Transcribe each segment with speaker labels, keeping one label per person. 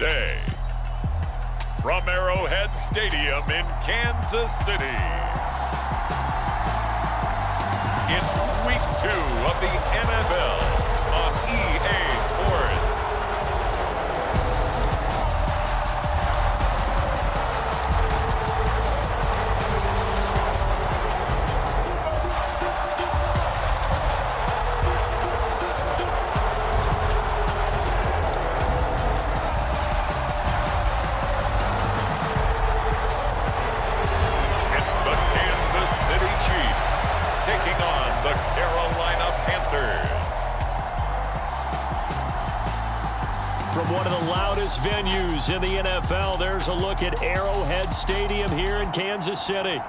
Speaker 1: today. From Arrowhead Stadium in Kansas City, it's Week 2 of the NFL on EA Sports.
Speaker 2: One of the loudest venues in the NFL, there's a look at Arrowhead Stadium here in Kansas City.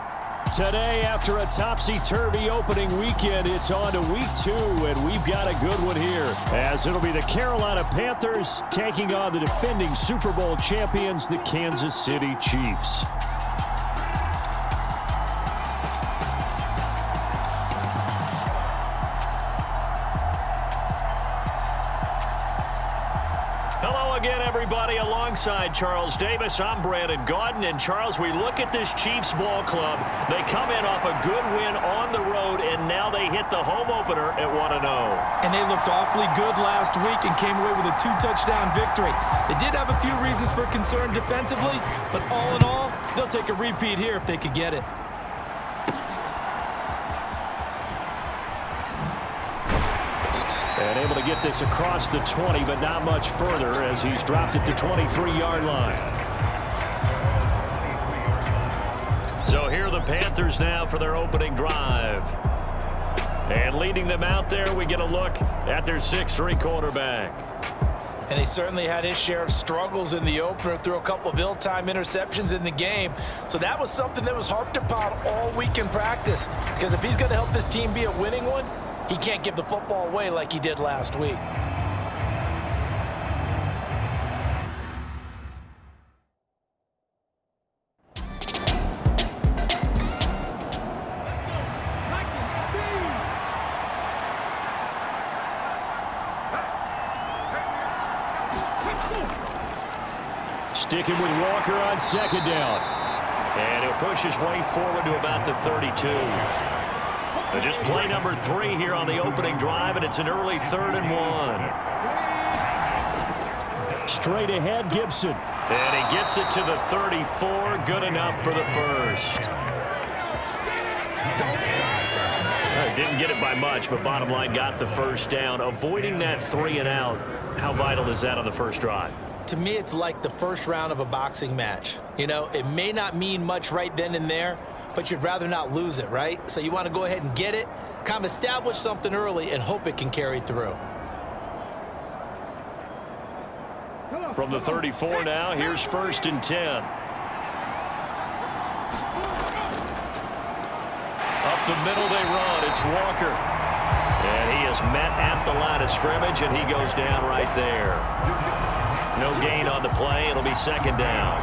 Speaker 2: Today, after a topsy-turvy opening weekend, it's on to Week 2, and we've got a good one here, as it'll be the Carolina Panthers taking on the defending Super Bowl champions, the Kansas City Chiefs. Everybody, alongside Charles Davis, I'm Brandon Gaudin. And Charles, we look at this Chiefs ball club. They come in off a good win on the road, and now they hit the home opener at 1-0.
Speaker 3: And they looked awfully good last week and came away with a 2-touchdown victory. They did have a few reasons for concern defensively, but all in all, they'll take a repeat here if they could get it.
Speaker 2: And able to get this across the 20, but not much further as he's dropped it to 23-yard line. So here are the Panthers now for their opening drive. And leading them out there, we get a look at their 6'3" quarterback.
Speaker 3: And he certainly had his share of struggles in the opener, threw a couple of ill-timed interceptions in the game. So that was something that was harped upon all week in practice. Because if he's going to help this team be a winning one, he can't give the football away like he did last week.
Speaker 2: Sticking with Walker on second down. And he'll push his way forward to about the 32. Just play number 3 here on the opening drive, and it's an early 3rd and 1. Straight ahead, Gibson. And he gets it to the 34. Good enough for the first. Didn't get it by much, but bottom line, got the first down. Avoiding that 3 and out. How vital is that on the first drive?
Speaker 3: To me, it's like the first round of a boxing match. You know, it may not mean much right then and there, but you'd rather not lose it, right? So you want to go ahead and get it, kind of establish something early, and hope it can carry through.
Speaker 2: From the 34 now, here's 1st and 10. Up the middle they run. It's Walker. And he is met at the line of scrimmage, and he goes down right there. No gain on the play. It'll be 2nd down.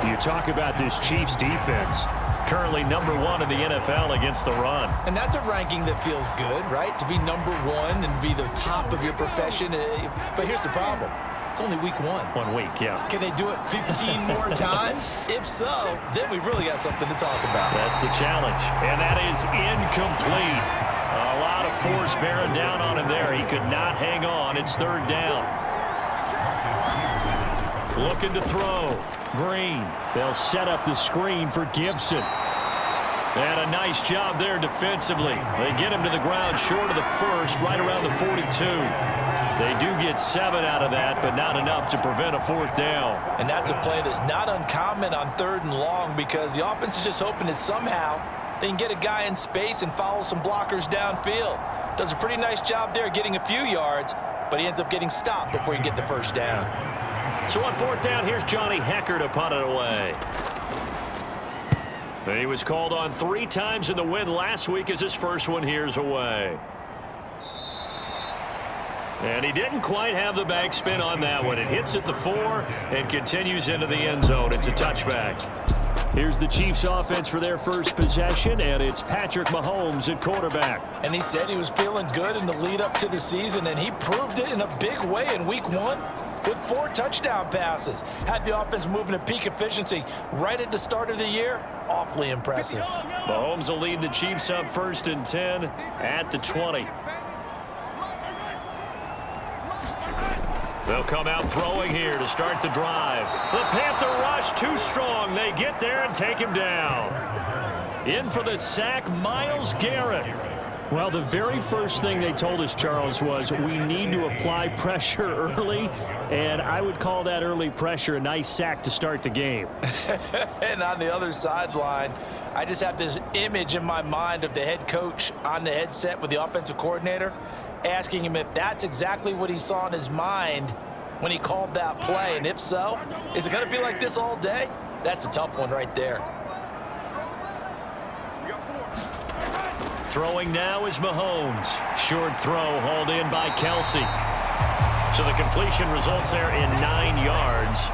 Speaker 2: You talk about this Chiefs defense. Currently number 1 in the NFL against the run.
Speaker 3: And that's a ranking that feels good, right? To be number 1 and be the top of your profession. But here's the problem. It's only week 1.
Speaker 2: 1 week, yeah.
Speaker 3: Can they do it 15 more times? If so, then we really got something to talk about.
Speaker 2: That's the challenge. And that is incomplete. A lot of force bearing down on him there. He could not hang on. It's 3rd down. Looking to throw. Green. They'll set up the screen for Gibson. And a nice job there defensively. They get him to the ground short of the first, right around the 42. They do get 7 out of that, but not enough to prevent a 4th down.
Speaker 3: And that's a play that's not uncommon on 3rd and long, because the offense is just hoping that somehow they can get a guy in space and follow some blockers downfield. Does a pretty nice job there getting a few yards, but he ends up getting stopped before he can get the first down.
Speaker 2: So on 4th down, here's Johnny Hecker to punt it away. He was called on 3 times in the win last week as his first one here's away. And he didn't quite have the backspin on that one. It hits at the 4 and continues into the end zone. It's a touchback. Here's the Chiefs offense for their first possession, and it's Patrick Mahomes at quarterback.
Speaker 3: And he said he was feeling good in the lead up to the season, and he proved it in a big way in week 1. with 4 touchdown passes. Had the offense moving at peak efficiency right at the start of the year. Awfully impressive.
Speaker 2: Mahomes will lead the Chiefs up 1st and 10 at the 20. They'll come out throwing here to start the drive. The Panther rush too strong. They get there and take him down. In for the sack, Myles Garrett. Well, the very first thing they told us, Charles, was we need to apply pressure early, and I would call that early pressure a nice sack to start the game.
Speaker 3: And on the other sideline, I just have this image in my mind of the head coach on the headset with the offensive coordinator, asking him if that's exactly what he saw in his mind when he called that play. And if so, is it going to be like this all day? That's a tough one right there.
Speaker 2: Throwing now is Mahomes. Short throw hauled in by Kelsey. So the completion results there in 9 yards.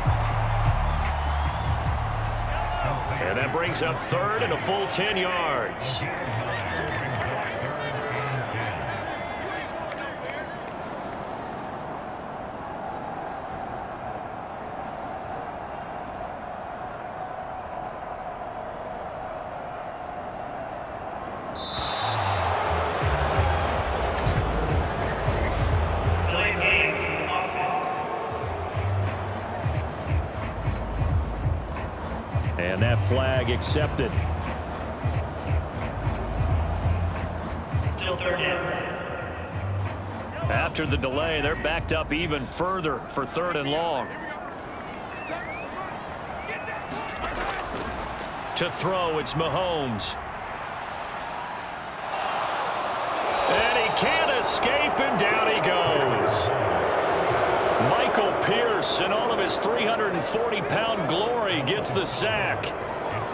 Speaker 2: And that brings up 3rd and a full 10 yards. And that flag accepted.
Speaker 4: Still 3rd down.
Speaker 2: After the delay, they're backed up even further for 3rd and long. To throw, it's Mahomes. And he can't escape, and down he goes. Michael Pierce, in all of his 340-pound glory, gets the sack.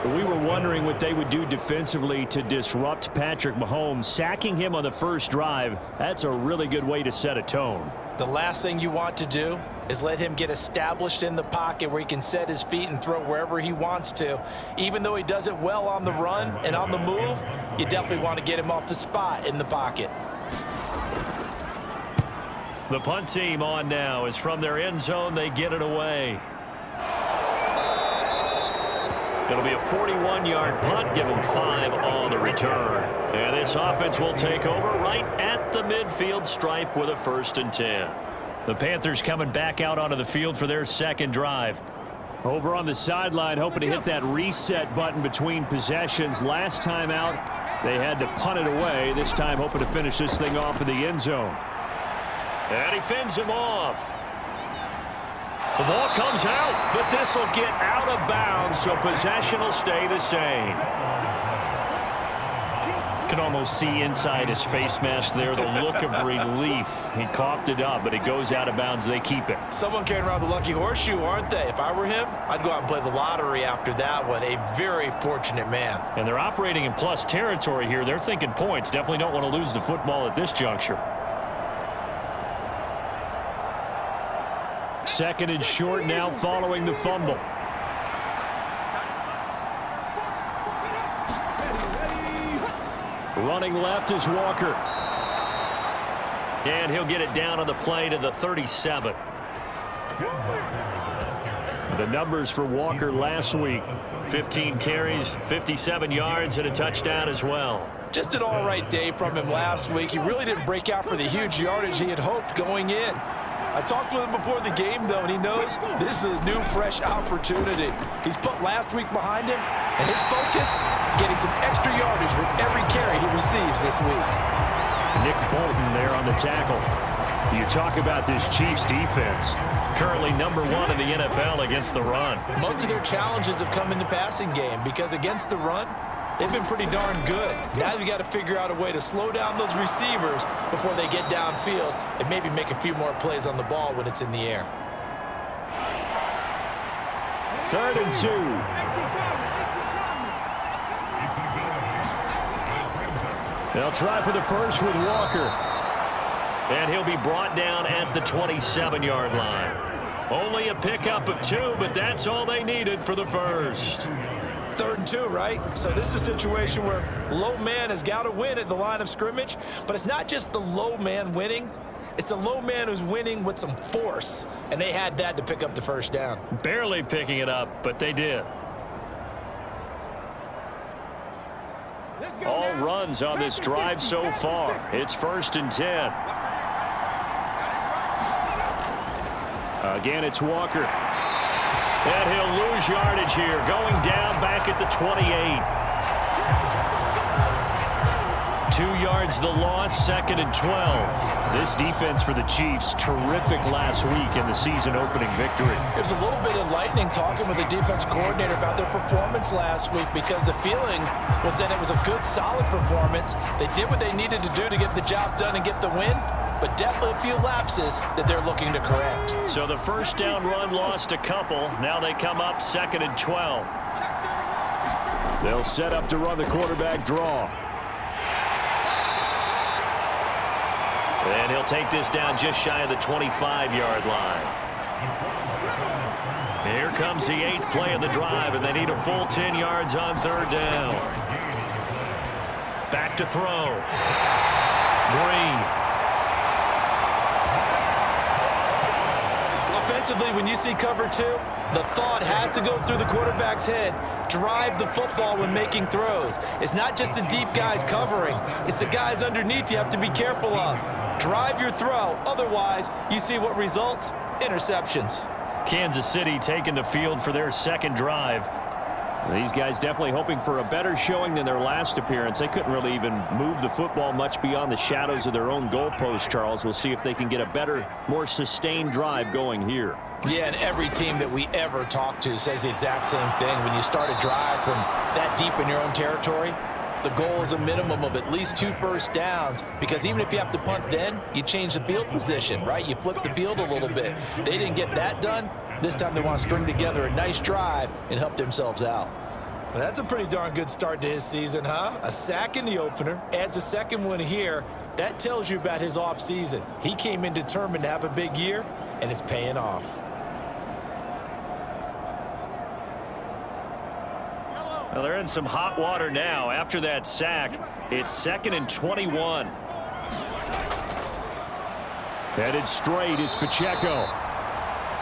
Speaker 2: We were wondering what they would do defensively to disrupt Patrick Mahomes. Sacking him on the first drive, that's a really good way to set a tone.
Speaker 3: The last thing you want to do is let him get established in the pocket where he can set his feet and throw wherever he wants to. Even though he does it well on the run and on the move, you definitely want to get him off the spot in the pocket.
Speaker 2: The punt team on now is from their end zone. They get it away. It'll be a 41-yard punt, give them 5 on the return. And this offense will take over right at the midfield stripe with a 1st and 10. The Panthers coming back out onto the field for their second drive. Over on the sideline, hoping to hit that reset button between possessions. Last time out, they had to punt it away. This time, hoping to finish this thing off in the end zone. And he fends him off. The ball comes out, but this will get out of bounds, so possession will stay the same. You can almost see inside his face mask there the look of relief. He coughed it up, but it goes out of bounds. They keep it.
Speaker 3: Someone carrying around the lucky horseshoe, aren't they? If I were him, I'd go out and play the lottery after that one. A very fortunate man.
Speaker 2: And they're operating in plus territory here. They're thinking points. Definitely don't want to lose the football at this juncture. 2nd and short now following the fumble. Running left is Walker. And he'll get it down on the play to the 37. The numbers for Walker last week: 15 carries, 57 yards, and a touchdown as well.
Speaker 3: Just an all-right day from him last week. He really didn't break out for the huge yardage he had hoped going in. I talked with him before the game, though, and he knows this is a new, fresh opportunity. He's put last week behind him, and his focus, getting some extra yardage with every carry he receives this week.
Speaker 2: Nick Bolton there on the tackle. You talk about this Chiefs defense. Currently #1 in the NFL against the run.
Speaker 3: Most of their challenges have come in the passing game because against the run, they've been pretty darn good. Now you've got to figure out a way to slow down those receivers before they get downfield and maybe make a few more plays on the ball when it's in the air.
Speaker 2: 3rd and 2. They'll try for the first with Walker. And he'll be brought down at the 27-yard line. Only a pickup of 2, but that's all they needed for the first.
Speaker 3: 3rd and 2, right? So this is a situation where low man has got to win at the line of scrimmage, but it's not just the low man winning. It's the low man who's winning with some force, and they had that to pick up the first down.
Speaker 2: Barely picking it up, but they did. All runs on this drive so far. It's 1st and 10. Again, it's Walker. And he'll lose yardage here, going down back at the 28. 2 yards the loss, 2nd and 12. This defense for the Chiefs, terrific last week in the season-opening victory.
Speaker 3: It was a little bit enlightening talking with the defense coordinator about their performance last week, because the feeling was that it was a good, solid performance. They did what they needed to do to get the job done and get the win, but definitely a few lapses that they're looking to correct.
Speaker 2: So the first down run lost a couple. Now they come up 2nd and 12. They'll set up to run the quarterback draw. And he'll take this down just shy of the 25-yard line. Here comes the 8th play of the drive, and they need a full 10 yards on 3rd down. Back to throw. Green.
Speaker 3: Offensively, when you see cover 2, the thought has to go through the quarterback's head. Drive the football when making throws. It's not just the deep guys covering. It's the guys underneath you have to be careful of. Drive your throw. Otherwise, you see what results? Interceptions.
Speaker 2: Kansas City taking the field for their second drive. These guys definitely hoping for a better showing than their last appearance. They couldn't really even move the football much beyond the shadows of their own goalpost, Charles. We'll see if they can get a better, more sustained drive going here.
Speaker 3: Yeah, and every team that we ever talk to says the exact same thing. When you start a drive from that deep in your own territory, the goal is a minimum of at least 2 first downs, because even if you have to punt then, you change the field position, right? You flip the field a little bit. They didn't get that done. This time they want to string together a nice drive and help themselves out. Well, that's a pretty darn good start to his season, huh? A sack in the opener, adds a second one here. That tells you about his offseason. He came in determined to have a big year, and it's paying off.
Speaker 2: Well, they're in some hot water now. After that sack, it's 2nd and 21. Headed straight, it's Pacheco.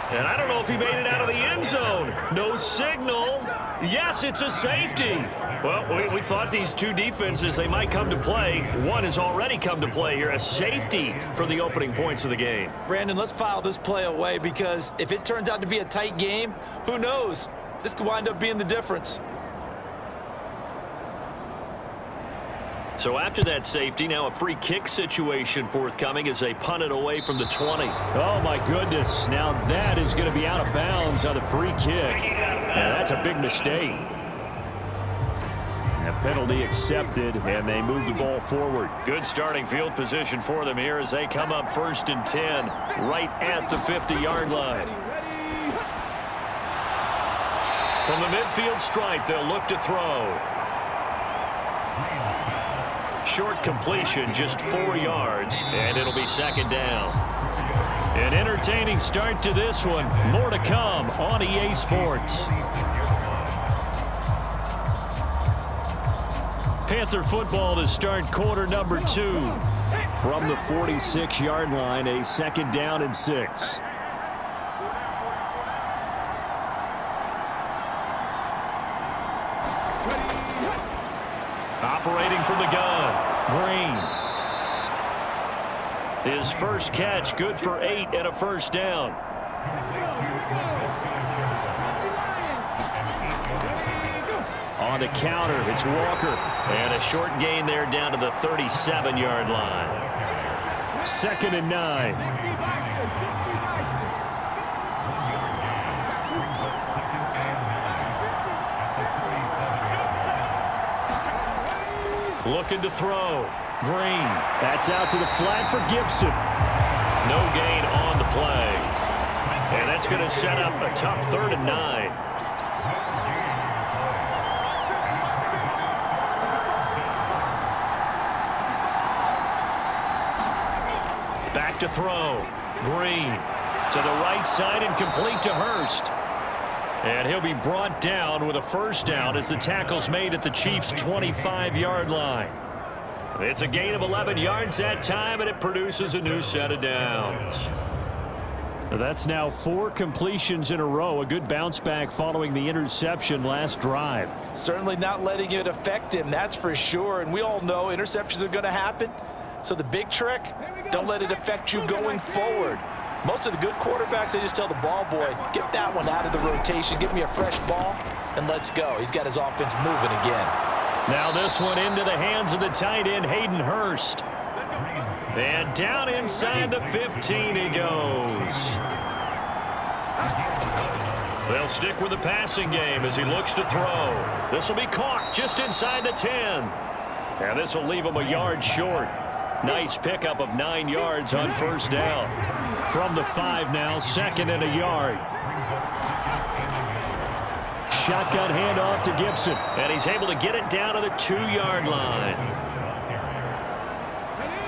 Speaker 2: And I don't know if he made it out of the end zone. No signal. Yes, it's a safety. Well, we thought these two defenses, they might come to play. One has already come to play here. A safety for the opening points of the game.
Speaker 3: Brandon, let's file this play away, because if it turns out to be a tight game, who knows? This could wind up being the difference.
Speaker 2: So after that safety, now a free kick situation forthcoming as they punt it away from the 20. Oh, my goodness. Now that is going to be out of bounds on the free kick. And that's a big mistake. A penalty accepted, and they move the ball forward. Good starting field position for them here as they come up 1st and 10, right at the 50-yard line. From the midfield stripe, they'll look to throw. Short completion, just 4 yards, and it'll be 2nd down. An entertaining start to this one. More to come on EA Sports. Panther football to start quarter number 2. From the 46-yard line, a 2nd down and 6. Operating from the gun, Green. His first catch, good for 8 and a first down. On the counter, it's Walker. And a short gain there down to the 37-yard line. 2nd and 9. Looking to throw. Green. That's out to the flat for Gibson. No gain on the play. And that's going to set up a tough 3rd and 9. Back to throw. Green to the right side and complete to Hurst. And he'll be brought down with a first down as the tackle's made at the Chiefs' 25-yard line. It's a gain of 11 yards that time, and it produces a new set of downs. That's now 4 completions in a row. A good bounce back following the interception last drive.
Speaker 3: Certainly not letting it affect him, that's for sure. And we all know interceptions are going to happen. So the big trick, don't let it affect you going forward. Most of the good quarterbacks, they just tell the ball boy, get that one out of the rotation, give me a fresh ball, and let's go. He's got his offense moving again.
Speaker 2: Now this one into the hands of the tight end, Hayden Hurst. And down inside the 15 he goes. They'll stick with the passing game as he looks to throw. This will be caught just inside the 10. And this will leave him a yard short. Nice pickup of 9 yards on first down. From the 5 now, 2nd and a yard. Shotgun handoff to Gibson. And he's able to get it down to the 2-yard line.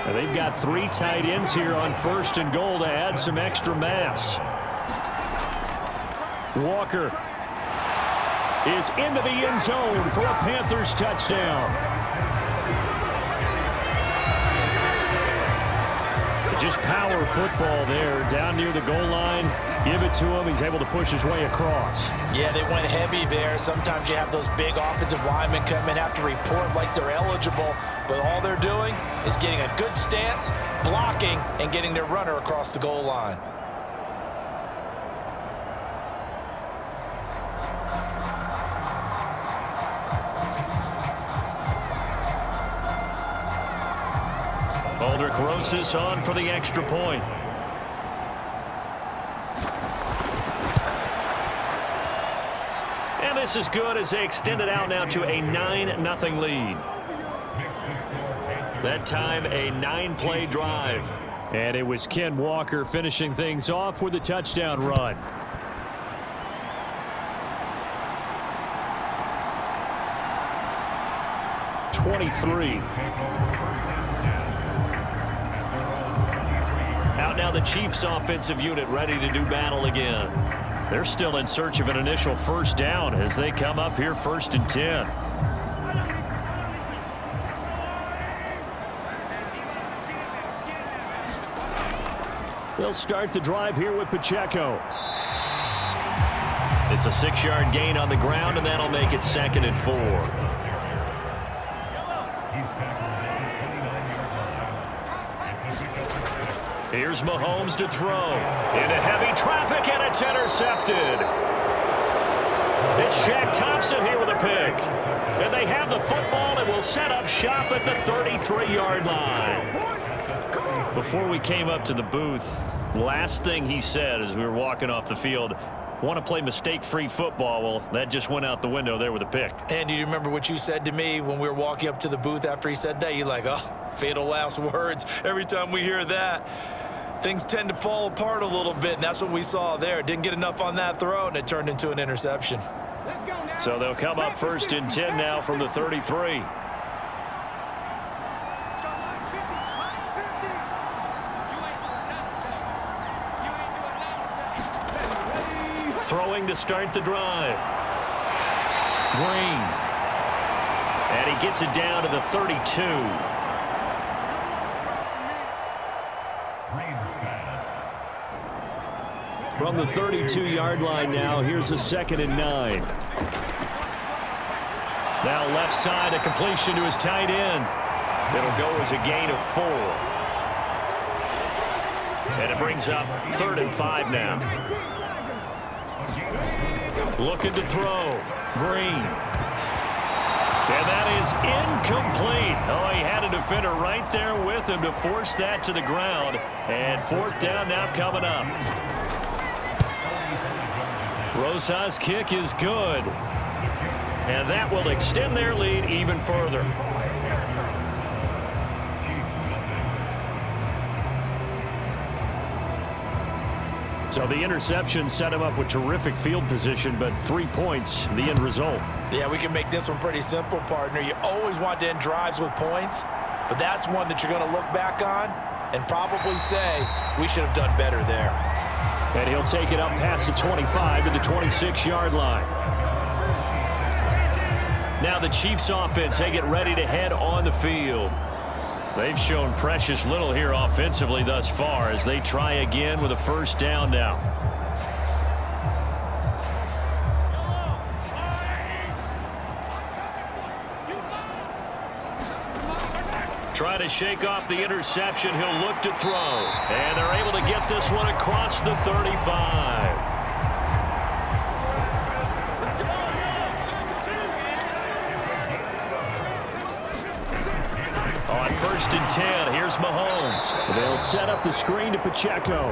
Speaker 2: And they've got 3 tight ends here on 1st and goal to add some extra mass. Walker is into the end zone for a Panthers touchdown. Just power football there, down near the goal line. Give it to him. He's able to push his way across.
Speaker 3: Yeah, they went heavy there. Sometimes you have those big offensive linemen come in, have to report like they're eligible, but all they're doing is getting a good stance, blocking, and getting their runner across the goal line.
Speaker 2: Aldrich Rosas on for the extra point. And this is good as they extend it out now to a 9-0 lead. That time a 9-play drive. And it was Ken Walker finishing things off with a touchdown run. Out now the Chiefs offensive unit ready to do battle again. They're still in search of an initial first down as they come up here 1st and 10. They'll start the drive here with Pacheco. It's a 6-yard gain on the ground, and that'll make it 2nd and 4. Here's Mahomes to throw. Into heavy traffic, and it's intercepted. It's Shaq Thompson here with a pick. And they have the football and will set up shop at the 33-yard line. Before we came up to the booth, last thing he said as we were walking off the field, want to play mistake-free football. Well, that just went out the window there with a pick.
Speaker 3: And do you remember what you said to me when we were walking up to the booth after he said that? You're like, oh, fatal last words. Every time we hear that, things tend to fall apart a little bit, and that's what we saw there. Didn't get enough on that throw, and it turned into an interception.
Speaker 2: So they'll come up 1st and 10 now from the 33. Throwing to start the drive. Green. And he gets it down to the 32. From the 32-yard line now, here's a 2nd and 9. Now left side, a completion to his tight end. It'll go as a gain of 4. And it brings up 3rd and 5 now. Looking to throw. Green. And that is incomplete. Oh, he had a defender right there with him to force that to the ground. And 4th down now coming up. Rosas' kick is good. And that will extend their lead even further. So the interception set him up with terrific field position, but 3 points, the end result.
Speaker 3: Yeah, we can make this one pretty simple, partner. You always want to end drives with points, but that's one that you're going to look back on and probably say, we should have done better there.
Speaker 2: And he'll take it up past the 25 to the 26-yard line. Now the Chiefs offense, they get ready to head on the field. They've shown precious little here offensively thus far as they try again with a first down now. Try to shake off the interception. He'll look to throw. And they're able to get this one across the 35. On 1st and 10, here's Mahomes. They'll set up the screen to Pacheco.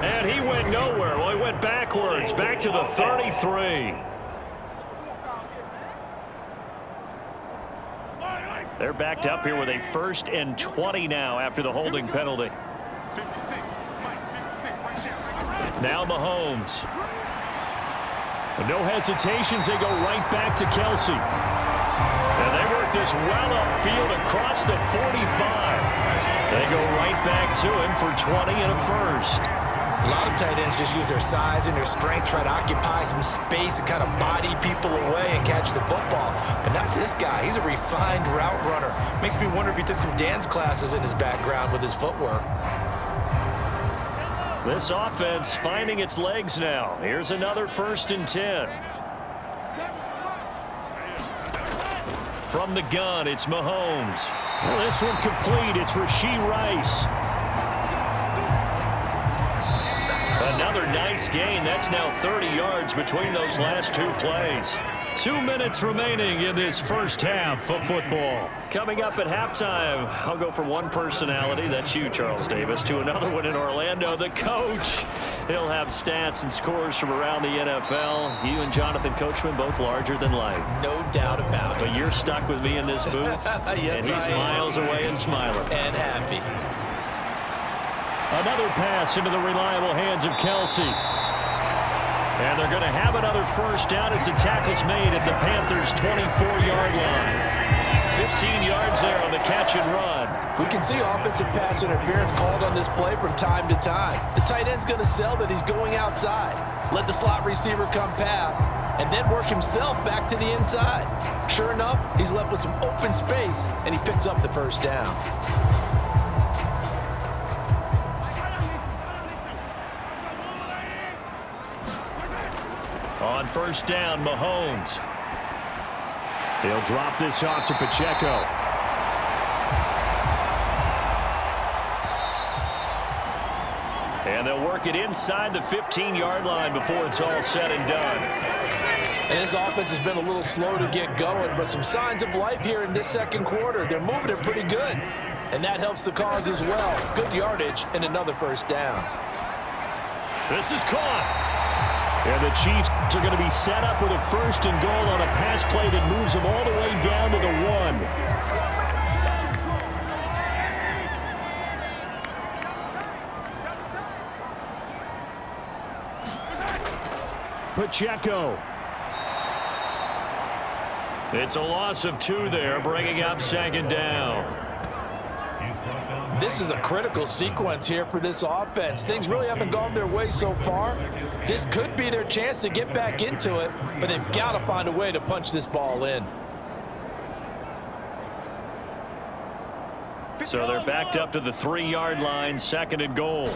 Speaker 2: And he went nowhere. Well, he went backwards, back to the 33. They're backed up here with a 1st and 20 now after the holding penalty. Now Mahomes. No hesitations, they go right back to Kelsey. And they work this well upfield across the 45. They go right back to him for 20 and a first.
Speaker 3: A lot of tight ends just use their size and their strength, try to occupy some space and kind of body people away and catch the football. But not this guy. He's a refined route runner. Makes me wonder if he took some dance classes in his background with his footwork.
Speaker 2: This offense finding its legs now. Here's another 1st and 10. From the gun, it's Mahomes. Well, this one complete. It's Rashee Rice. Another nice gain. That's now 30 yards between those last 2 plays. 2 minutes remaining in this first half of football. Coming up at halftime, I'll go from one personality, that's you, Charles Davis, to another one in Orlando, the coach. He'll have stats and scores from around the NFL. You and Jonathan Coachman both larger than life.
Speaker 3: No doubt about it.
Speaker 2: But you're stuck with me in this booth,
Speaker 3: yes,
Speaker 2: and he's miles away and smiling.
Speaker 3: And happy.
Speaker 2: Another pass into the reliable hands of Kelsey. And they're going to have another first down as the tackle's made at the Panthers' 24-yard line. 15 yards there on the catch and run.
Speaker 4: We can see offensive pass interference called on this play from time to time. The tight end's going to sell that he's going outside. Let the slot receiver come past, and then work himself back to the inside. Sure enough, he's left with some open space, and he picks up the first down.
Speaker 2: On first down, Mahomes. He'll drop this off to Pacheco. And they'll work it inside the 15-yard line before it's all said and done.
Speaker 4: And his offense has been a little slow to get going, but some signs of life here in this second quarter. They're moving it pretty good, and that helps the cause as well. Good yardage and another first down.
Speaker 2: This is caught. And the Chiefs are going to be set up with a 1st and goal on a pass play that moves them all the way down to the 1. Pacheco. It's a loss of 2 there, bringing up 2nd down.
Speaker 4: This is a critical sequence here for this offense. Things really haven't gone their way so far. This could be their chance to get back into it, but they've got to find a way to punch this ball in.
Speaker 2: So they're backed up to the 3-yard line, 2nd and goal.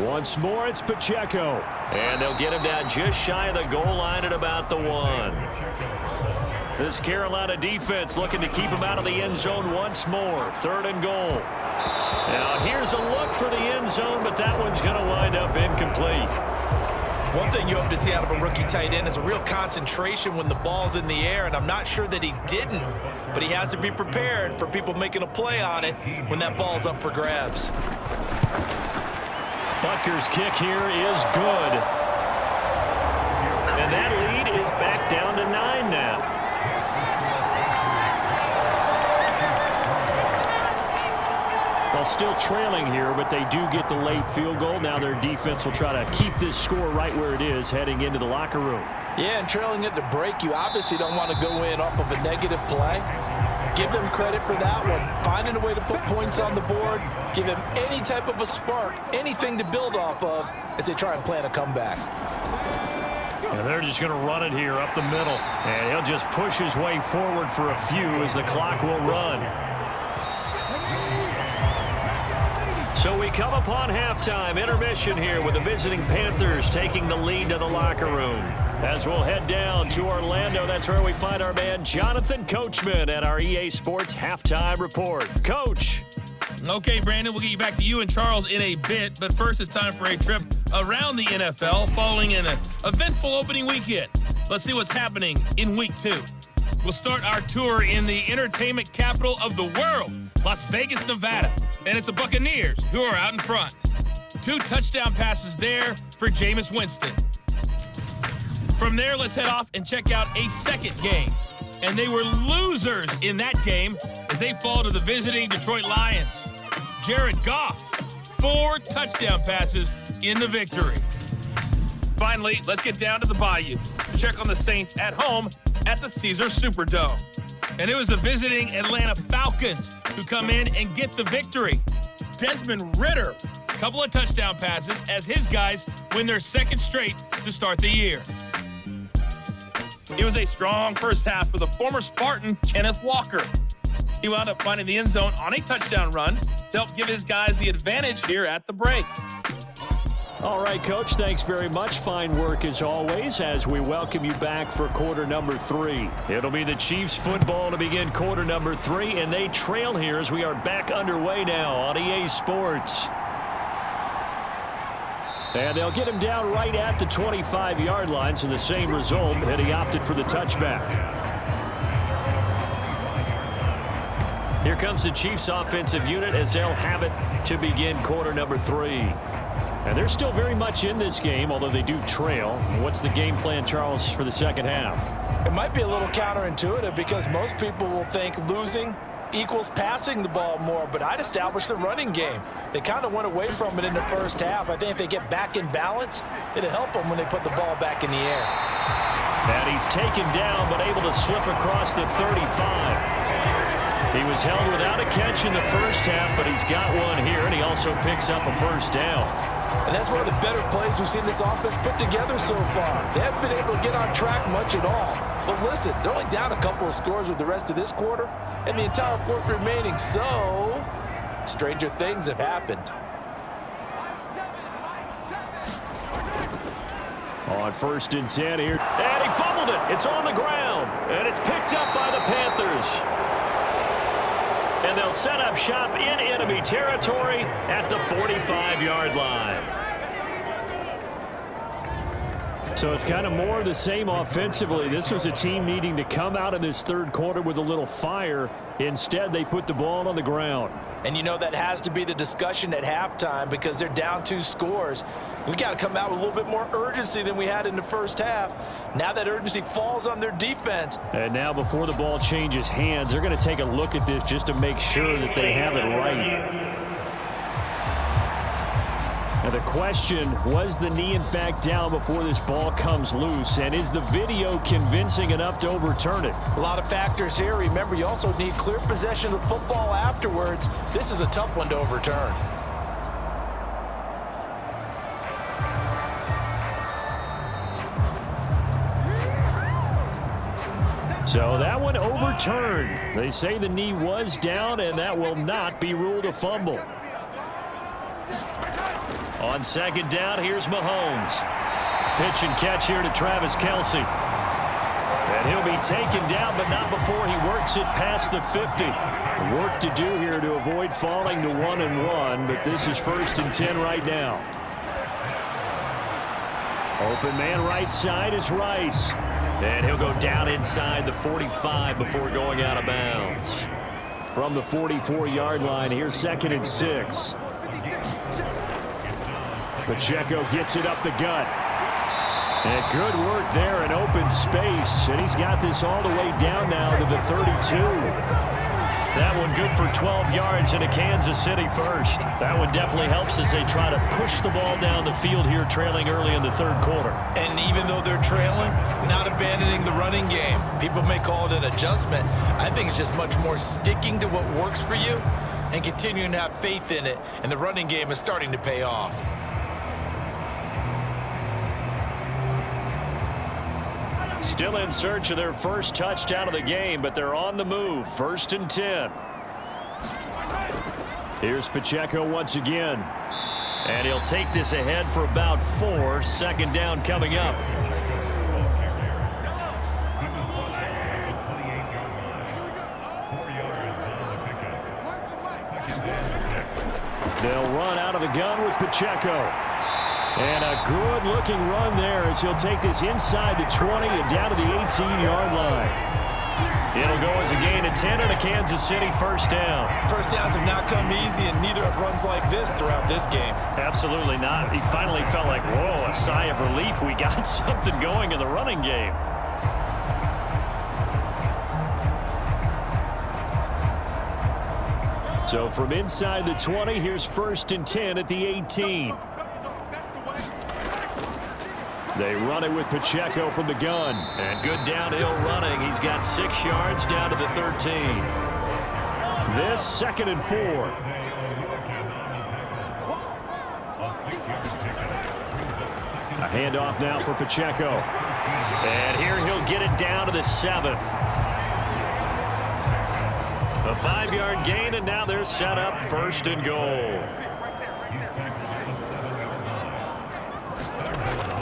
Speaker 2: Once more, it's Pacheco. And they'll get him down just shy of the goal line at about the 1. This Carolina defense looking to keep him out of the end zone once more. 3rd and goal. Now here's a look for the end zone, but that one's going to wind up incomplete.
Speaker 3: One thing you hope to see out of a rookie tight end is a real concentration when the ball's in the air, and I'm not sure that he didn't, but he has to be prepared for people making a play on it when that ball's up for grabs.
Speaker 2: Butker's kick here is good. And that lead is back down to 9 now. Well, still trailing here, but they do get the late field goal. Now their defense will try to keep this score right where it is heading into the locker room.
Speaker 4: Yeah, and trailing at the break, you obviously don't want to go in off of a negative play. Give them credit for that one. Finding a way to put points on the board, give them any type of a spark, anything to build off of as they try and plan a comeback.
Speaker 2: And they're just going to run it here up the middle. And he'll just push his way forward for a few as the clock will run. So we come upon halftime, intermission here with the visiting Panthers taking the lead to the locker room. As we'll head down to Orlando, that's where we find our man Jonathan Coachman at our EA Sports Halftime Report. Coach.
Speaker 5: Okay, Brandon, we'll get you back to you and Charles in a bit, but first it's time for a trip around the NFL following an eventful opening weekend. Let's see what's happening in Week 2. We'll start our tour in the entertainment capital of the world, Las Vegas, Nevada, and it's the Buccaneers who are out in front. 2 touchdown passes there for Jameis Winston. From there, let's head off and check out a second game. And they were losers in that game as they fall to the visiting Detroit Lions. Jared Goff, 4 touchdown passes in the victory. Finally, let's get down to the Bayou to check on the Saints at home at the Caesars Superdome. And it was the visiting Atlanta Falcons who come in and get the victory. Desmond Ridder, a couple of touchdown passes as his guys win their second straight to start the year. It was a strong first half for the former Spartan, Kenneth Walker. He wound up finding the end zone on a touchdown run to help give his guys the advantage here at the break.
Speaker 2: All right, Coach, thanks very much. Fine work as always as we welcome you back for quarter number 3. It'll be the Chiefs football to begin quarter number 3, and they trail here as we are back underway now on EA Sports. And they'll get him down right at the 25-yard line, so the same result, and he opted for the touchback. Here comes the Chiefs offensive unit as they'll have it to begin quarter number 3. And they're still very much in this game, although they do trail. What's the game plan, Charles, for the second half?
Speaker 3: It might be a little counterintuitive because most people will think losing equals passing the ball more, but I'd establish the running game. They kind of went away from it in the first half. I think if they get back in balance, it'll help them when they put the ball back in the air.
Speaker 2: And he's taken down, but able to slip across the 35. He was held without a catch in the first half, but he's got one here, and he also picks up a first down.
Speaker 3: And that's one of the better plays we've seen this offense put together so far. They haven't been able to get on track much at all. But listen, they're only down a couple of scores with the rest of this quarter and the entire fourth remaining. So, stranger things have happened.
Speaker 2: On 1st and 10 here. And he fumbled it. It's on the ground. And it's picked up by the Panthers. And they'll set up shop in enemy territory at the 45-yard line. So it's kind of more of the same offensively. This was a team needing to come out in this third quarter with a little fire. Instead, they put the ball on the ground.
Speaker 3: And you know that has to be the discussion at halftime because they're down 2 scores. We got to come out with a little bit more urgency than we had in the first half. Now that urgency falls on their defense.
Speaker 2: And now before the ball changes hands, they're going to take a look at this just to make sure that they have it right. Now the question, was the knee in fact down before this ball comes loose? And is the video convincing enough to overturn it?
Speaker 3: A lot of factors here. Remember, you also need clear possession of football afterwards. This is a tough one to overturn.
Speaker 2: So that one overturned. They say the knee was down, and that will not be ruled a fumble. On 2nd down, here's Mahomes. Pitch and catch here to Travis Kelce. And he'll be taken down, but not before he works it past the 50. Work to do here to avoid falling to 1-1, but this is 1st and 10 right now. Open man right side is Rice. And he'll go down inside the 45 before going out of bounds. From the 44-yard line, here's 2nd and 6. Pacheco gets it up the gut. And good work there in open space. And he's got this all the way down now to the 32. That one good for 12 yards into Kansas City first. That one definitely helps as they try to push the ball down the field here, trailing early in the third quarter.
Speaker 3: And even though they're trailing, not abandoning the running game. People may call it an adjustment. I think it's just much more sticking to what works for you and continuing to have faith in it. And the running game is starting to pay off.
Speaker 2: Still in search of their first touchdown of the game, but they're on the move. 1st and 10. Here's Pacheco once again. And he'll take this ahead for about 4. Second down coming up. They'll run out of the gun with Pacheco. And a good-looking run there as he'll take this inside the 20 and down to the 18-yard line. It'll go as a gain of 10 and a Kansas City first down.
Speaker 3: First downs have not come easy, and neither have runs like this throughout this game.
Speaker 2: Absolutely not. He finally felt like, whoa, a sigh of relief. We got something going in the running game. So from inside the 20, here's 1st and 10 at the 18. They run it with Pacheco from the gun. And good downhill running. He's got 6 yards down to the 13. This 2nd and 4. A handoff now for Pacheco. And here he'll get it down to the 7. A 5-yard gain, and now they're set up 1st and goal.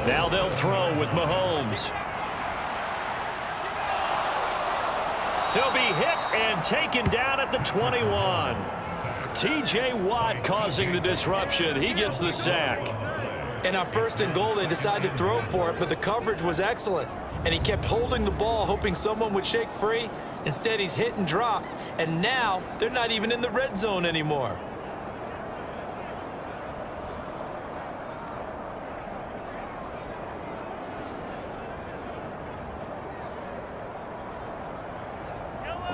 Speaker 2: Now they'll throw with Mahomes. He'll be hit and taken down at the 21. T.J. Watt causing the disruption. He gets the sack.
Speaker 3: And on 1st and goal, they decided to throw for it, but the coverage was excellent. And he kept holding the ball, hoping someone would shake free. Instead, he's hit and dropped. And now, they're not even in the red zone anymore.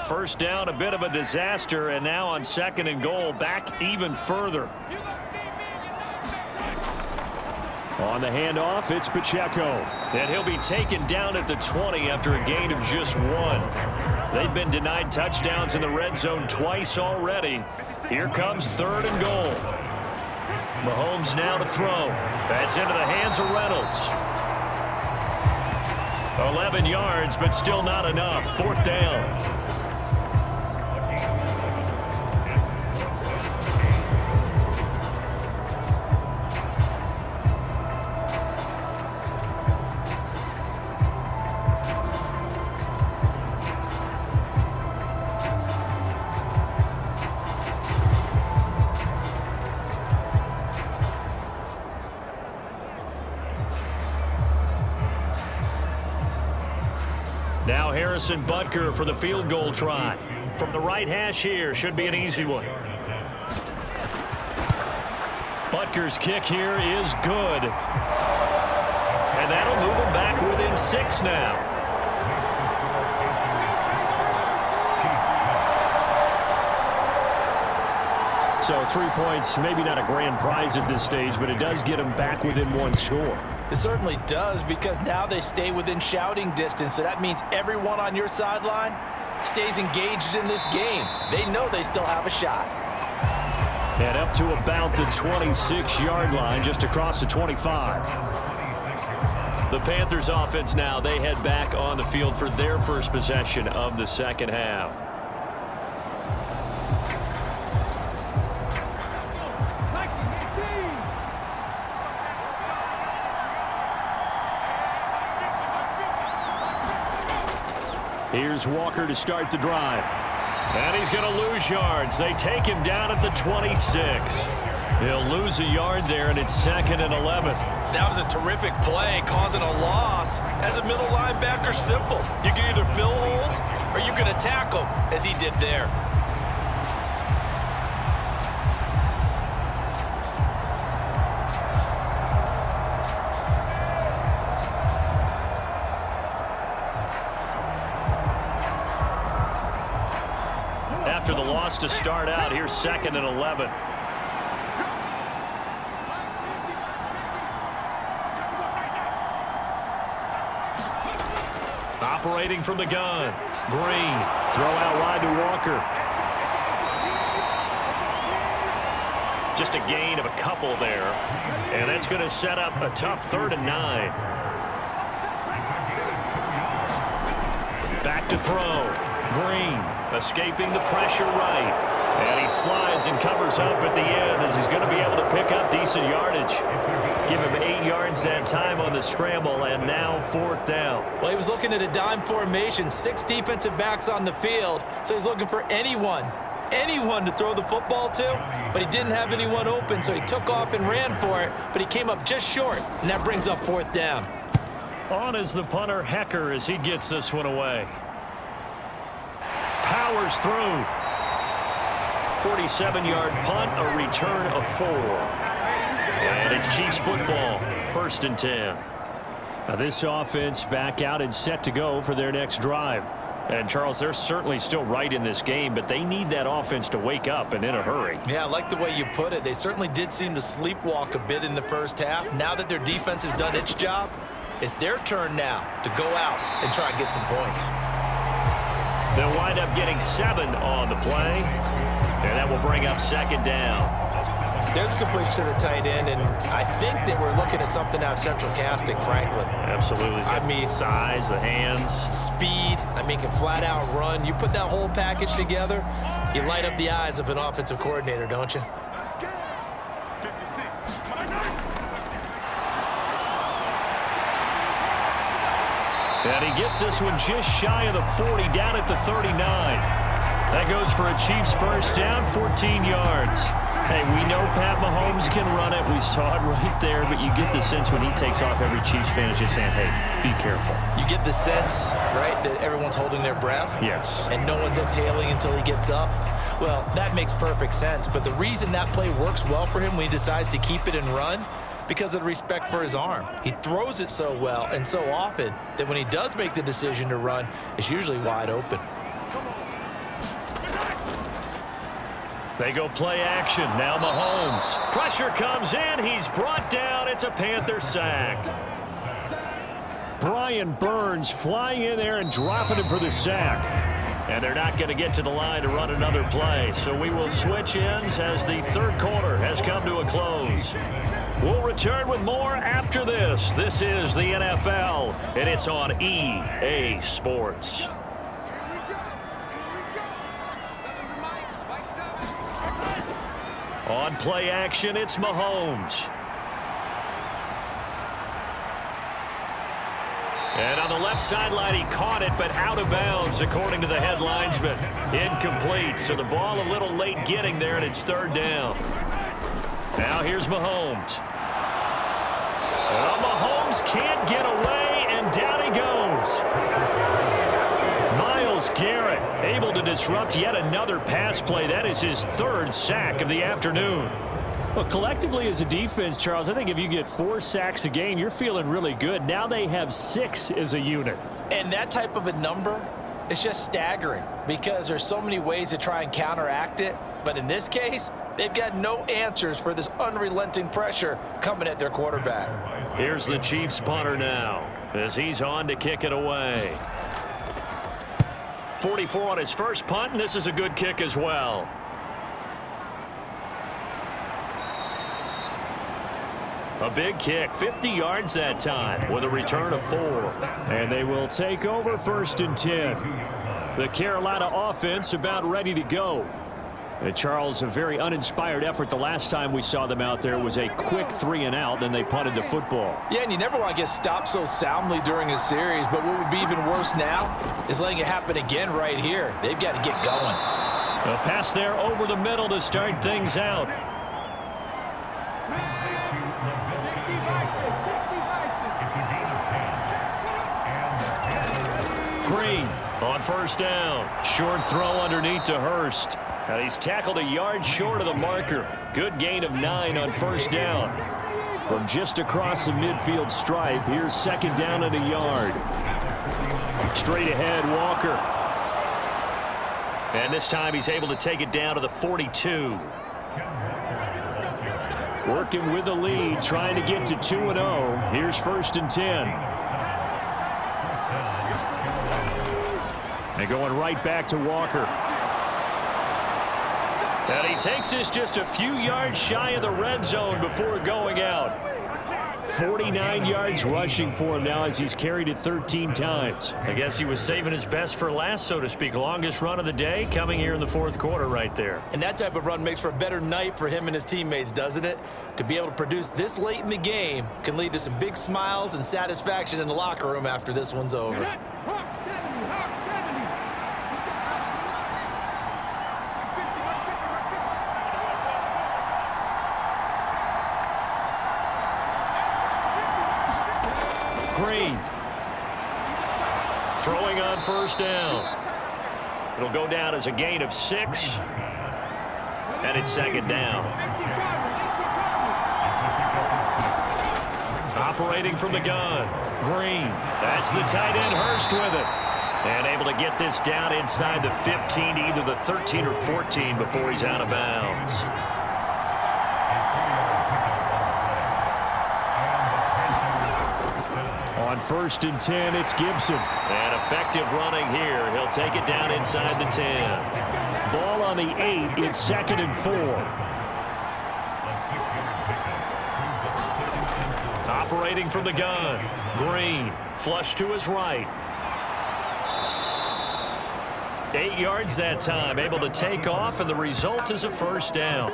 Speaker 2: First down, a bit of a disaster, and now on 2nd and goal, back even further. On the handoff, it's Pacheco. And he'll be taken down at the 20 after a gain of just 1. They've been denied touchdowns in the red zone twice already. Here comes 3rd and goal. Mahomes now to throw. That's into the hands of Reynolds. 11 yards, but still not enough. 4th down. Now Harrison Butker for the field goal try. From the right hash here, should be an easy one. Butker's kick here is good. And that'll move him back within 6 now. So 3 points, maybe not a grand prize at this stage, but it does get him back within 1 score.
Speaker 3: It certainly does, because now they stay within shouting distance, so that means everyone on your sideline stays engaged in this game. They know they still have a shot.
Speaker 2: And up to about the 26-yard line, just across the 25. The Panthers offense now, they head back on the field for their first possession of the second half. Here's Walker to start the drive. And he's going to lose yards. They take him down at the 26. He'll lose a yard there, and it's 2nd and 11.
Speaker 3: That was a terrific play, causing a loss. As a middle linebacker, simple. You can either fill holes or you can attack them, as he did there.
Speaker 2: After the loss to start out, here's 2nd and 11. Operating from the gun. Green. Throw out wide to Walker. Just a gain of a couple there. And that's going to set up a tough 3rd and 9. Back to throw. Green escaping the pressure right. And he slides and covers up at the end as he's going to be able to pick up decent yardage. Give him 8 yards that time on the scramble, and now 4th down.
Speaker 3: Well, he was looking at a dime formation, 6 defensive backs on the field, so he's looking for anyone to throw the football to, but he didn't have anyone open, so he took off and ran for it, but he came up just short, and that brings up 4th down.
Speaker 2: On is the punter, Hecker, as he gets this one away. Powers through. 47-yard punt, a return of 4. And it's Chiefs football, 1st and 10. Now this offense back out and set to go for their next drive. And, Charles, they're certainly still right in this game, but they need that offense to wake up and in a hurry.
Speaker 3: Yeah, I like the way you put it. They certainly did seem to sleepwalk a bit in the first half. Now that their defense has done its job, it's their turn now to go out and try and get some points.
Speaker 2: They'll wind up getting 7 on the play, and that will bring up 2nd down.
Speaker 3: There's a completion to the tight end, and I think that we're looking at something out of central casting, frankly.
Speaker 2: Absolutely. I mean, size, the hands.
Speaker 3: Speed. I mean, can flat out run. You put that whole package together, you light up the eyes of an offensive coordinator, don't you?
Speaker 2: And he gets this one just shy of the 40, down at the 39. That goes for a Chiefs 1st down, 14 yards. Hey, we know Pat Mahomes can run it. We saw it right there, but you get the sense when he takes off, every Chiefs fan is just saying, hey, be careful.
Speaker 3: You get the sense, right, that everyone's holding their breath?
Speaker 2: Yes.
Speaker 3: And no one's exhaling until he gets up? Well, that makes perfect sense. But the reason that play works well for him when he decides to keep it and run, because of the respect for his arm. He throws it so well and so often that when he does make the decision to run, it's usually wide open.
Speaker 2: They go play action. Now Mahomes. Pressure comes in. He's brought down. It's a Panther sack. Brian Burns flying in there and dropping him for the sack. And they're not going to get to the line to run another play. So we will switch ends as the 3rd quarter has come to a close. We'll return with more after this. This is the NFL, and it's on EA Sports. On play action, it's Mahomes. And on the left sideline, he caught it, but out of bounds, according to the head linesman. Incomplete, so the ball a little late getting there, and it's 3rd down. Now here's Mahomes. Well, Mahomes can't get away, and down he goes. Myles Garrett able to disrupt yet another pass play. That is his 3rd sack of the afternoon. Well, collectively as a defense, Charles, I think if you get 4 sacks a game, you're feeling really good. Now they have 6 as a unit.
Speaker 3: And that type of a number is just staggering because there's so many ways to try and counteract it. But in this case, they've got no answers for this unrelenting pressure coming at their quarterback.
Speaker 2: Here's the Chiefs punter now as he's on to kick it away. 44 on his first punt, and this is a good kick as well. A big kick, 50 yards that time with a return of 4. And they will take over 1st and 10. The Carolina offense about ready to go. Charles, a very uninspired effort. The last time we saw them out there was a quick 3 and out, then they punted the football.
Speaker 3: Yeah, and you never want to get stopped so soundly during a series, but what would be even worse now is letting it happen again right here. They've got to get going.
Speaker 2: A pass there over the middle to start things out. Green on 1st down. Short throw underneath to Hurst. And he's tackled a yard short of the marker. Good gain of 9 on 1st down. From just across the midfield stripe, here's 2nd down and a yard. Straight ahead, Walker. And this time he's able to take it down to the 42. Working with the lead, trying to get to 2-0. Here's 1st and 10. And going right back to Walker. And he takes this just a few yards shy of the red zone before going out. 49 yards rushing for him now as he's carried it 13 times.
Speaker 6: I guess he was saving his best for last, so to speak. Longest run of the day coming here in the fourth quarter right there.
Speaker 4: And that type of run makes for a better night for him and his teammates, doesn't it? To be able to produce this late in the game can lead to some big smiles and satisfaction in the locker room after this one's over.
Speaker 2: Green. Throwing on first down. It'll go down as a gain of 6. And it's second down. Operating from the gun. Green. That's the tight end Hurst with it. And able to get this down inside the 15 to either the 13 or 14 before he's out of bounds. On first and 10, it's Gibson. And effective running here. He'll take it down inside the 10. Ball on the 8. It's second and 4. Operating from the gun. Green. Flush to his right. 8 yards that time. Able to take off, and the result is a first down.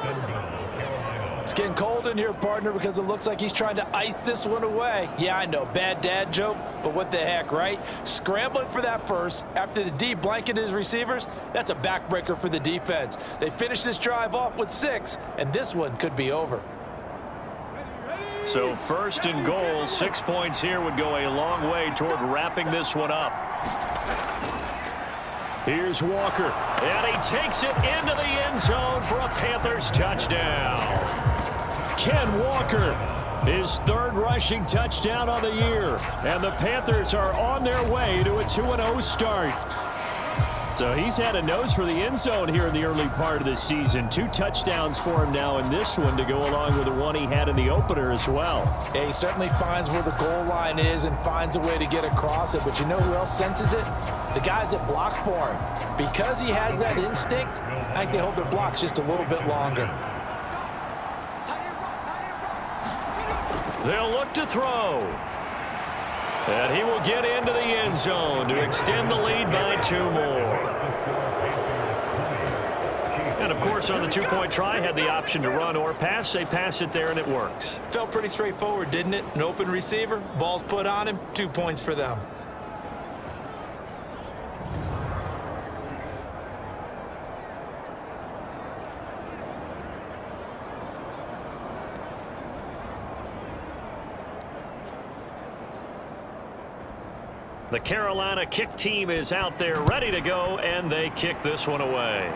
Speaker 3: It's getting cold in here, partner, because it looks like he's trying to ice this one away. Yeah, I know, bad dad joke, but what the heck, right? Scrambling for that first after the D blanketed his receivers, that's a backbreaker for the defense. They finished this drive off with 6, and this one could be over.
Speaker 2: So first and goal, 6 points here would go a long way toward wrapping this one up. Here's Walker, and he takes it into the end zone for a Panthers touchdown. Ken Walker, his 3rd rushing touchdown on the year. And the Panthers are on their way to a 2-0 start. So he's had a nose for the end zone here in the early part of the season. 2 touchdowns for him now in this one to go along with the one he had in the opener as well.
Speaker 3: Yeah, he certainly finds where the goal line is and finds a way to get across it. But you know who else senses it? The guys that block for him. Because he has that instinct, I think they hold their blocks just a little bit longer.
Speaker 2: They'll look to throw. And he will get into the end zone to extend the lead by 2 more. And, of course, on the 2-point try, had the option to run or pass. They pass it there, and it works.
Speaker 4: Felt pretty straightforward, didn't it? An open receiver, ball's put on him, 2 points for them.
Speaker 2: The Carolina kick team is out there ready to go, and they kick this one away.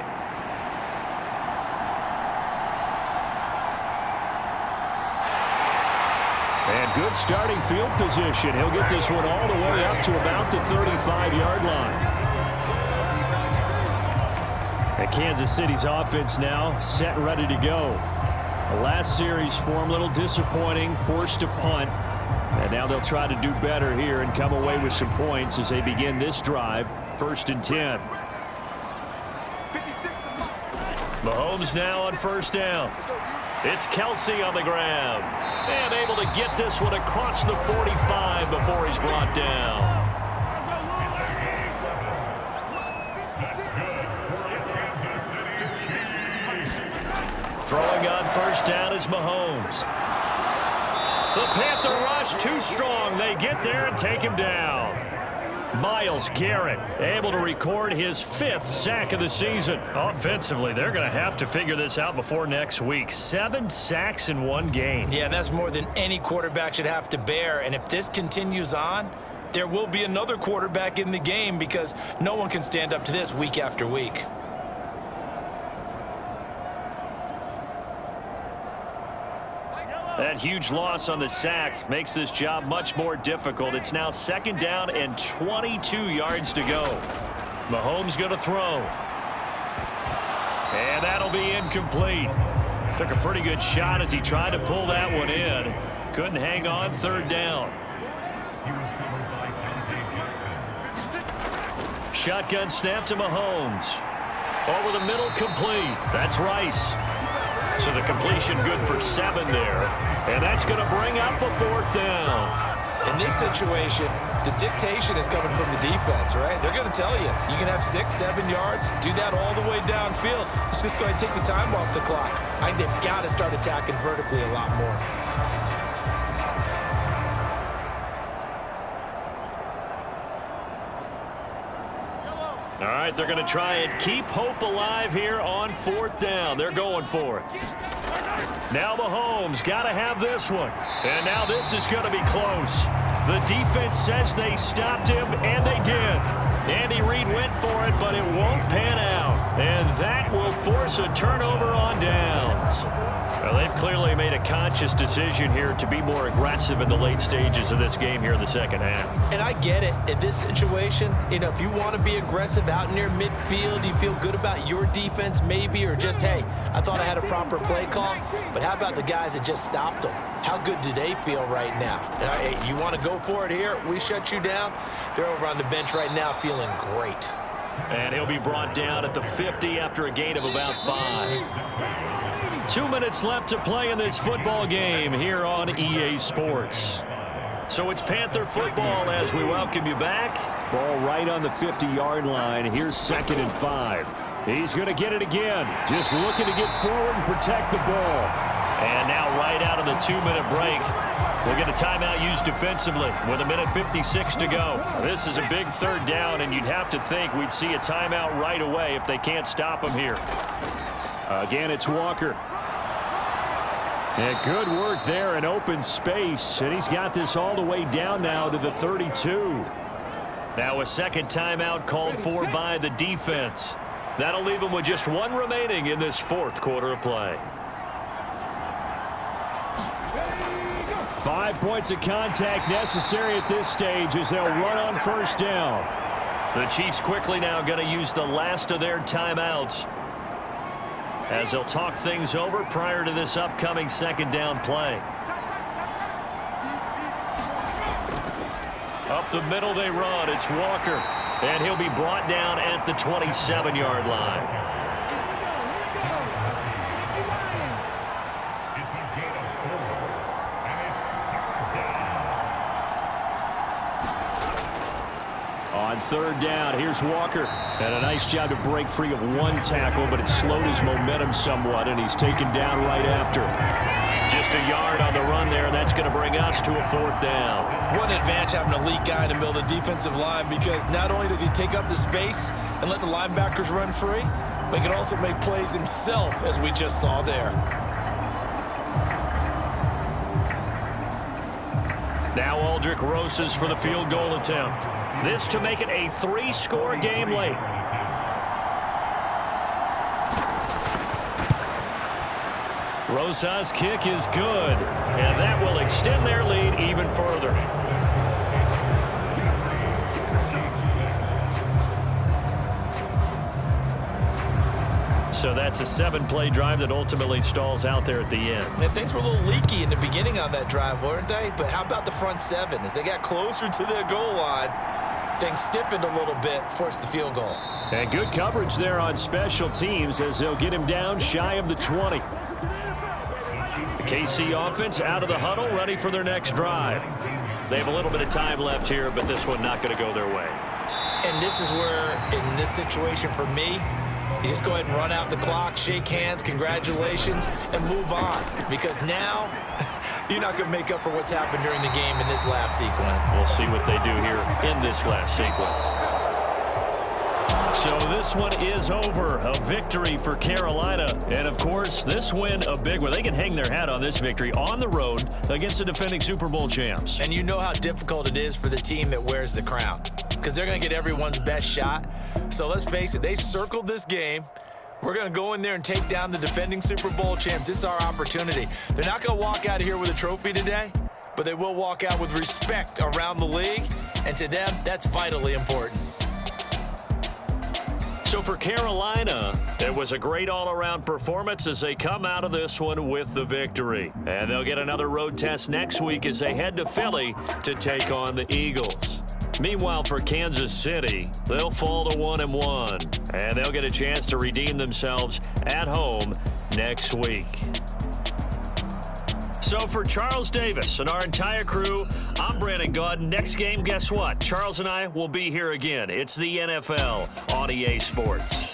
Speaker 2: And good starting field position. He'll get this one all the way up to about the 35-yard line. And Kansas City's offense now set and ready to go. The last series for him, a little disappointing, forced to punt. And now they'll try to do better here and come away with some points as they begin this drive. First and 10. Mahomes now on first down. It's Kelsey on the ground. And able to get this one across the 45 before he's brought down. Throwing on first down is Mahomes. The Panther rush too strong. They get there and take him down. Myles Garrett able to record his 5th sack of the season. Offensively, they're going to have to figure this out before next week. 7 sacks in 1 game.
Speaker 4: Yeah, and that's more than any quarterback should have to bear. And if this continues on, there will be another quarterback in the game because no one can stand up to this week after week.
Speaker 2: That huge loss on the sack makes this job much more difficult. It's now second down and 22 yards to go. Mahomes going to throw. And that'll be incomplete. Took a pretty good shot as he tried to pull that one in. Couldn't hang on, third down. Shotgun snap to Mahomes. Over the middle, complete. That's Rice. So the completion good for 7 there. And that's going to bring up a 4th down.
Speaker 3: In this situation, the dictation is coming from the defense, right? They're going to tell you, you can have 6, 7 yards, do that all the way downfield. Let's just go ahead and take the time off the clock. I think they've got to start attacking vertically a lot more.
Speaker 2: All right, they're going to try and keep hope alive here on 4th down. They're going for it. Now Mahomes got to have this one. And now this is going to be close. The defense says they stopped him, and they did. Andy Reid went for it, but it won't pan out. And that will force a turnover on downs. Well, they've clearly made a conscious decision here to be more aggressive in the late stages of this game here in the second half.
Speaker 3: And I get it. In this situation, if you want to be aggressive out near midfield, you feel good about your defense maybe, or just, hey, I thought I had a proper play call. But how about the guys that just stopped them? How good do they feel right now? Hey, you want to go for it here? We shut you down? They're over on the bench right now feeling great.
Speaker 2: And he'll be brought down at the 50 after a gain of about 5. 2 minutes left to play in this football game here on EA Sports. So it's Panther football as we welcome you back. Ball right on the 50-yard line. Here's 2nd and 5. He's going to get it again. Just looking to get forward and protect the ball. And now right out of the 2-minute break, we'll get a timeout used defensively with 1:56 to go. This is a big 3rd down, and you'd have to think we'd see a timeout right away if they can't stop him here. Again, it's Walker. And good work there in open space. And he's got this all the way down now to the 32. Now a 2nd timeout called for by the defense. That'll leave them with just 1 remaining in this 4th quarter of play. 5 points of contact necessary at this stage as they'll run on 1st down. The Chiefs quickly now going to use the last of their timeouts as they'll talk things over prior to this upcoming 2nd down play. Up the middle they run. It's Walker. And he'll be brought down at the 27-yard line. On 3rd down, here's Walker. And a nice job to break free of 1 tackle, but it slowed his momentum somewhat, and he's taken down right after. Just a yard on the run there, and that's going to bring us to a 4th down.
Speaker 3: What an advantage having a elite guy in the middle of the defensive line, because not only does he take up the space and let the linebackers run free, but he can also make plays himself, as we just saw there.
Speaker 2: Now Aldrick Rosas for the field goal attempt. This to make it a 3-score game late. Rosas' kick is good, and that will extend their lead even further. So that's a 7-play drive that ultimately stalls out there at the end.
Speaker 3: And things were a little leaky in the beginning on that drive, weren't they? But how about the front 7? As they got closer to their goal line, things stiffened a little bit, forced the field goal.
Speaker 2: And good coverage there on special teams as they'll get him down shy of the 20. The KC offense out of the huddle, ready for their next drive. They have a little bit of time left here, but this one not going to go their way.
Speaker 3: And this is where, in this situation for me, you just go ahead and run out the clock, shake hands, congratulations, and move on. Because now, you're not going to make up for what's happened during the game in this last sequence.
Speaker 2: We'll see what they do here in this last sequence. So this one is over. A victory for Carolina. And, of course, this win a big one. They can hang their hat on this victory on the road against the defending Super Bowl champs.
Speaker 3: And you know how difficult it is for the team that wears the crown, because they're going to get everyone's best shot. So let's face it, they circled this game. We're going to go in there and take down the defending Super Bowl champs. This is our opportunity. They're not going to walk out of here with a trophy today, but they will walk out with respect around the league. And to them, that's vitally important.
Speaker 2: So for Carolina, it was a great all-around performance as they come out of this one with the victory. And they'll get another road test next week as they head to Philly to take on the Eagles. Meanwhile, for Kansas City, they'll fall to 1-1, and they'll get a chance to redeem themselves at home next week. So for Charles Davis and our entire crew, I'm Brandon Gaudin. Next game, guess what? Charles and I will be here again. It's the NFL on EA Sports.